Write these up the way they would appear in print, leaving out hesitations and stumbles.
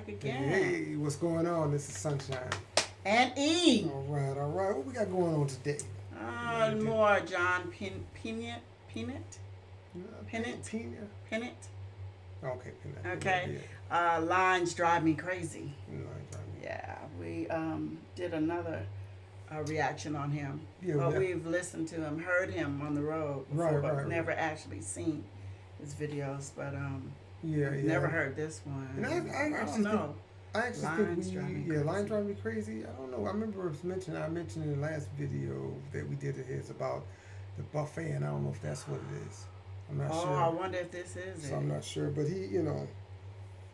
back again. Hey, what's going on? This is Sunshine. And E. All right. What we got going on today? More John Pinette. Pinette. Okay, Pinette. Okay. Lines drive me crazy. Lines drive me. Yeah, we did another reaction on him. Yeah, but we've listened to him, heard him on the road before, but never actually seen his videos. But never heard this one. And I don't know. I actually think Lines Drive Me Crazy. I don't know. I remember I mentioned in the last video that we did of his about the buffet, and I don't know if that's what it is. I'm not sure. I wonder if this is it. I'm not sure. But he,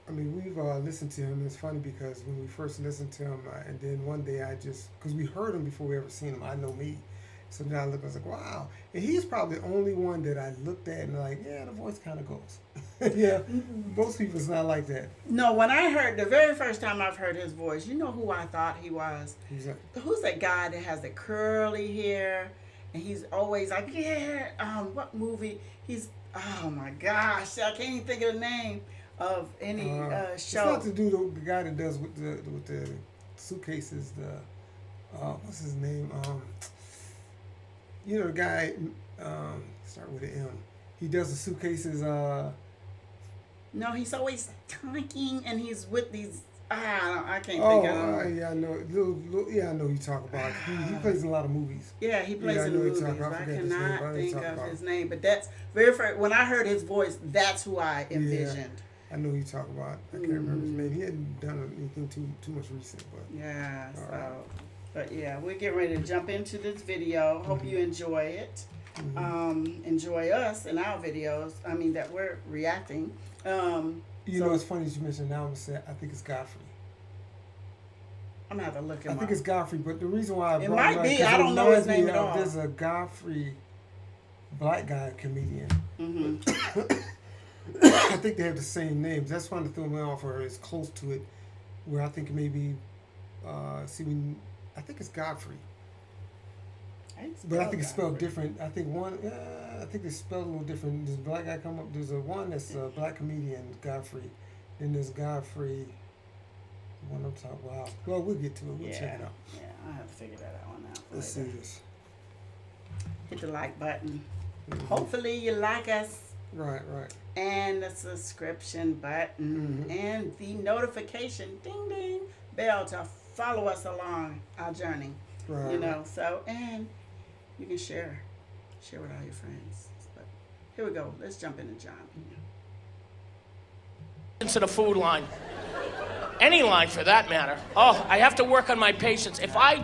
we've listened to him. It's funny because when we first listened to him, and then one day because we heard him before we ever seen him. I know me. So then I looked, I was like, wow. And he's probably the only one that I looked at and like, yeah, the voice kind of goes. Yeah, most people, it's not like that. No, when I heard, the very first time I've heard his voice, you know who I thought he was? Who's that guy that has the curly hair? And he's always like, what movie? Oh my gosh, I can't even think of the name of any show. It's not the dude, the guy that does with the suitcases, what's his name? The guy, start with an M. He does the suitcases. No, he's always talking, and he's with these. I can't think of him. Yeah, I know. I know who you talk about. He plays in a lot of movies. Yeah, he plays in movies. I cannot think of his name, but that's very first. When I heard his voice, that's who I envisioned. Yeah, I know who you talk about. I can't remember his name. He hadn't done anything too much recent, but yeah. But yeah, we're getting ready to jump into this video. Hope you enjoy it. Enjoy us and our videos. That we're reacting. It's funny that you mentioned now. I think it's Godfrey. I'm gonna have to look him up. I think it's Godfrey, but the reason why I brought might be. I don't know his name at all. There's a Godfrey, black guy comedian. I think they have the same names. That's why the threw me off, or is close to it. Where I think maybe, I think it's Godfrey. But I think it's spelled different. I think they spelled a little different. Does black guy come up? There's one that's a black comedian, Godfrey. Then there's Godfrey. One I'm talking about. Well, we'll get to it. We'll check it out. Yeah, I'll have to figure that one out. Let's see this. Hit the like button. Hopefully you like us. Right. And the subscription button. And the notification, ding, ding, bell to follow us along our journey. Right. And you can share with all your friends. But here we go. Let's jump into John. To the food line. Any line for that matter. Oh, I have to work on my patience. I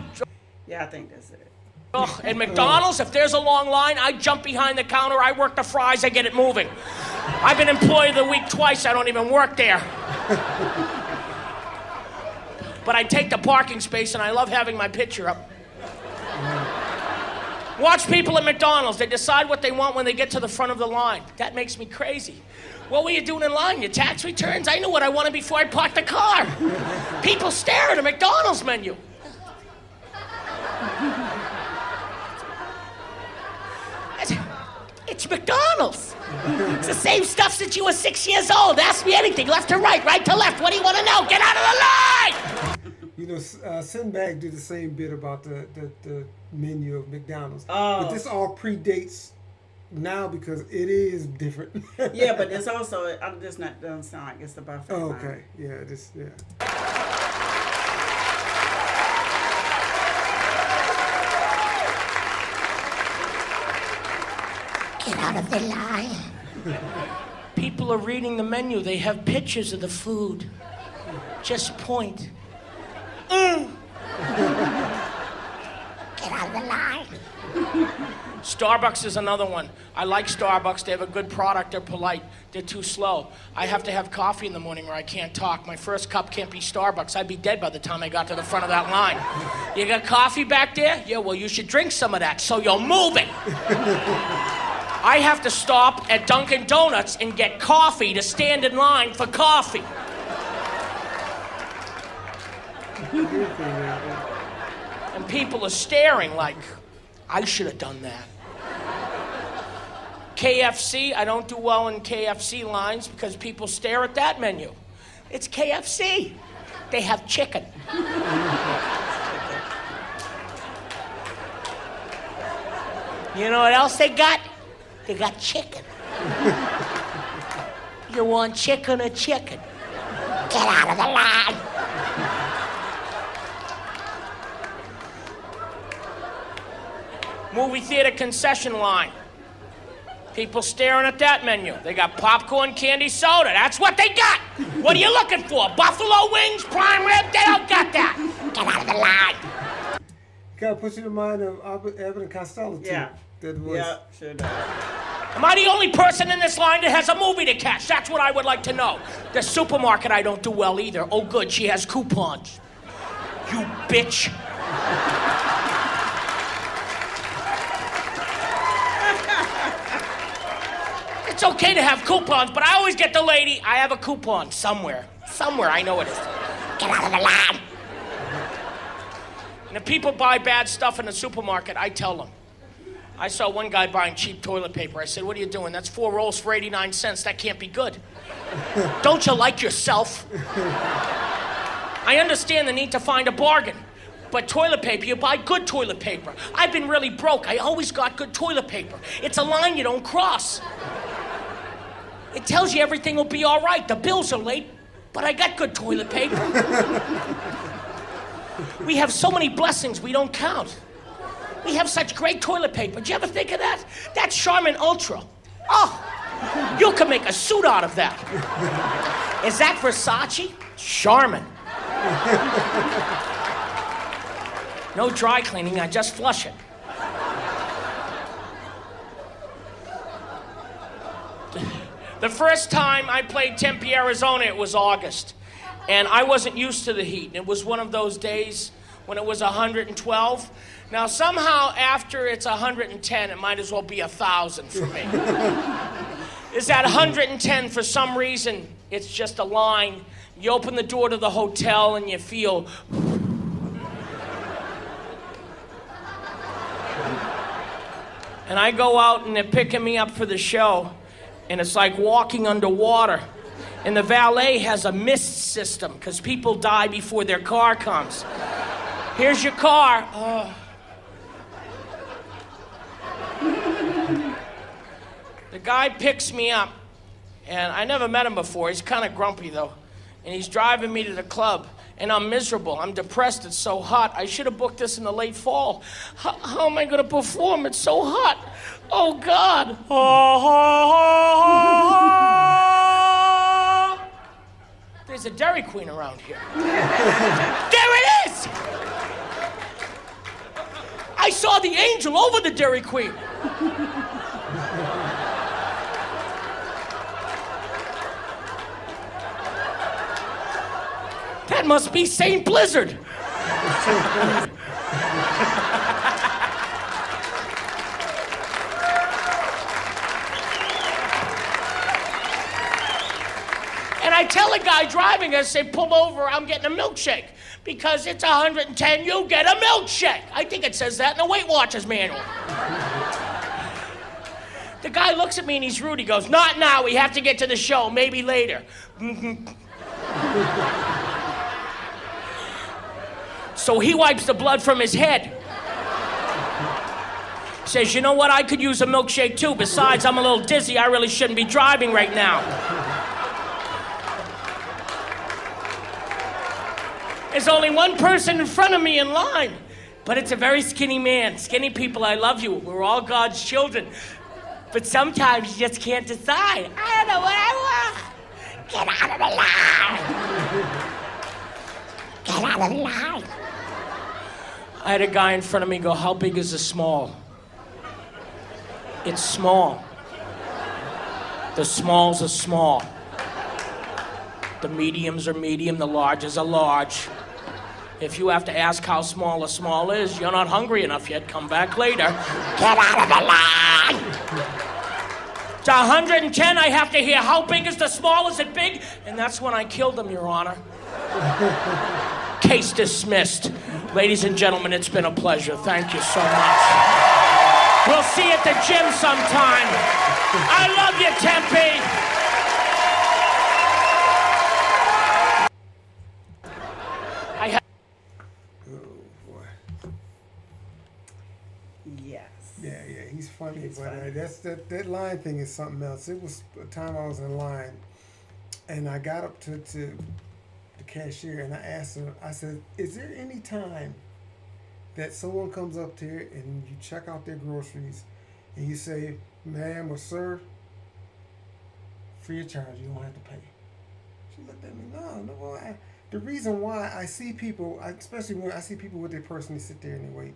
think that's it. Oh, at McDonald's, if there's a long line, I jump behind the counter, I work the fries, I get it moving. I've been employee of the week twice, I don't even work there. But I take the parking space and I love having my picture up. Watch people at McDonald's. They decide what they want when they get to the front of the line. That makes me crazy. What were you doing in line? Your tax returns? I knew what I wanted before I parked the car. People stare at a McDonald's menu. It's McDonald's. It's the same stuff since you were 6 years old. Ask me anything, left to right to left. What do you want to know? Get out of the line! Sinbad did the same bit about the menu of McDonald's. But this all predates now because it is different. Yeah, but it's also, doesn't sound like it's the buffet. Oh, okay. Yeah, Get out of the line. People are reading the menu. They have pictures of the food. Just point. Get out of the line. Starbucks is another one. I like Starbucks. They have a good product. They're polite. They're too slow. I have to have coffee in the morning or I can't talk. My first cup can't be Starbucks. I'd be dead by the time I got to the front of that line. You got coffee back there? Yeah, well, you should drink some of that so you'll move it. I have to stop at Dunkin' Donuts and get coffee to stand in line for coffee. And people are staring like, I should have done that. KFC, I don't do well in KFC lines because people stare at that menu. It's KFC. They have chicken. You know what else they got? They got chicken. You want chicken or chicken? Get out of the line. Movie theater concession line. People staring at that menu. They got popcorn, candy, soda. That's what they got. What are you looking for? Buffalo wings, prime rib? They don't got that. Get out of the line. Kind of puts you in mind of Abbott and Costello, too. Yeah. That was, Yeah, sure does. Am I the only person in this line that has a movie to catch? That's what I would like to know. The supermarket I don't do well either. Oh, good, she has coupons. You bitch. It's okay to have coupons, but I always get the lady, I have a coupon somewhere. Somewhere, I know it is. Get out of the line. And if people buy bad stuff in the supermarket, I tell them. I saw one guy buying cheap toilet paper. I said, what are you doing? That's 4 rolls for 89 cents. That can't be good. Don't you like yourself? I understand the need to find a bargain. But toilet paper, you buy good toilet paper. I've been really broke. I always got good toilet paper. It's a line you don't cross. It tells you everything will be all right. The bills are late, but I got good toilet paper. We have so many blessings we don't count. We have such great toilet paper. Did you ever think of that? That's Charmin Ultra. Oh, you can make a suit out of that. Is that Versace? Charmin. No dry cleaning, I just flush it. The first time I played Tempe, Arizona, it was August. And I wasn't used to the heat. It was one of those days when it was 112. Now, somehow, after it's 110, it might as well be 1,000 for me. Is that 110, for some reason, it's just a line. You open the door to the hotel and you feel... And I go out and they're picking me up for the show, and it's like walking underwater. And the valet has a mist system, because people die before their car comes. Here's your car. Oh. The guy picks me up, and I never met him before. He's kind of grumpy, though. And he's driving me to the club, and I'm miserable. I'm depressed. It's so hot. I should have booked this in the late fall. How am I going to perform? It's so hot. Oh, God. There's a Dairy Queen around here. There it is! I saw the angel over the Dairy Queen. That must be Saint Blizzard. And I tell a guy driving, I say, pull over, I'm getting a milkshake. Because it's 110, you get a milkshake. I think it says that in the Weight Watchers manual. The guy looks at me and he's rude. He goes, not now, we have to get to the show, maybe later. So he wipes the blood from his head. Says, you know what, I could use a milkshake too. Besides, I'm a little dizzy, I really shouldn't be driving right now. There's only one person in front of me in line, but it's a very skinny man. Skinny people, I love you. We're all God's children. But sometimes you just can't decide. I don't know what I want. Get out of the line. Get out of the line. I had a guy in front of me go, how big is the small? It's small. The smalls are small. The mediums are medium, the larges are large. If you have to ask how small a small is, you're not hungry enough yet. Come back later. Get out of the line! To 110, I have to hear, how big is the small? Is it big? And that's when I killed him, Your Honor. Case dismissed. Ladies and gentlemen, it's been a pleasure. Thank you so much. We'll see you at the gym sometime. I love you, Tempe. funny, It's but funny. that line thing is something else. It was a time I was in line, and I got up to the cashier and I asked her. I said, "Is there any time that someone comes up there and you check out their groceries, and you say, 'Ma'am or sir, free of charge, you don't have to pay'?" She looked at me. No. The reason why I see people, especially when I see people with their purse and they sit there and they wait.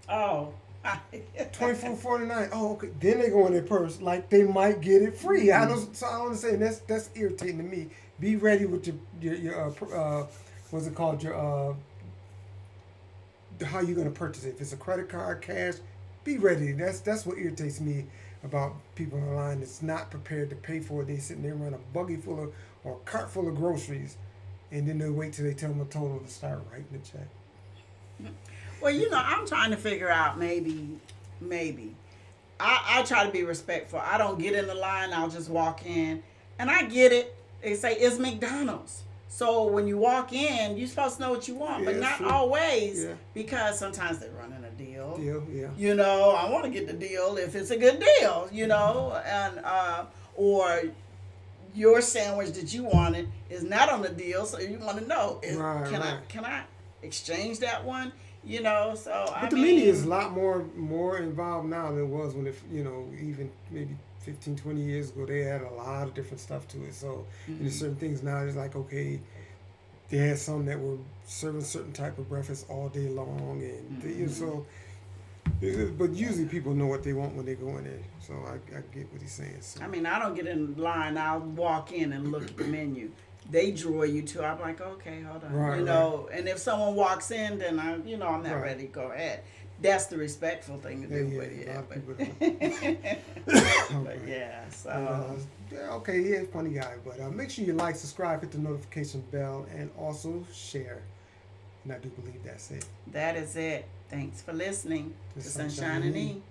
Oh. $24.49. Oh, okay. Then they go in their purse like they might get it free. I don't. So I don't say that's irritating to me. Be ready with your what's it called, your how you gonna purchase it. If it's a credit card, cash, be ready. That's what irritates me about people online that's not prepared to pay for it. They sitting there running a buggy full of or a cart full of groceries, and then they wait till they tell them a total to start writing the check. Well, I'm trying to figure out maybe. I try to be respectful. I don't get in the line. I'll just walk in. And I get it. They say it's McDonald's. So when you walk in, you're supposed to know what you want. Yeah, but not sure. always. Yeah. Because sometimes they're running a deal. Yeah. I want to get the deal if it's a good deal, and or your sandwich that you wanted is not on the deal, so you want to know, can I exchange that one? So But the menu is a lot more involved now than it was when even maybe 15, 20 years ago, they had a lot of different stuff to it. So there's certain things now, it's like, okay, they had some that were serving certain type of breakfast all day long, and but usually people know what they want when they go in there. So I get what he's saying. So. I mean, I don't get in line. I'll walk in and look at the menu. They draw you to. I'm like, okay, hold on. Right. And if someone walks in, then I'm not Right. ready. Go ahead. That's the respectful thing to do. A lot of people But yeah, so. Okay, yeah, funny guy. But make sure you like, subscribe, hit the notification bell, and also share. And I do believe that's it. That is it. Thanks for listening to To Sunshine Sunshine and and E. E.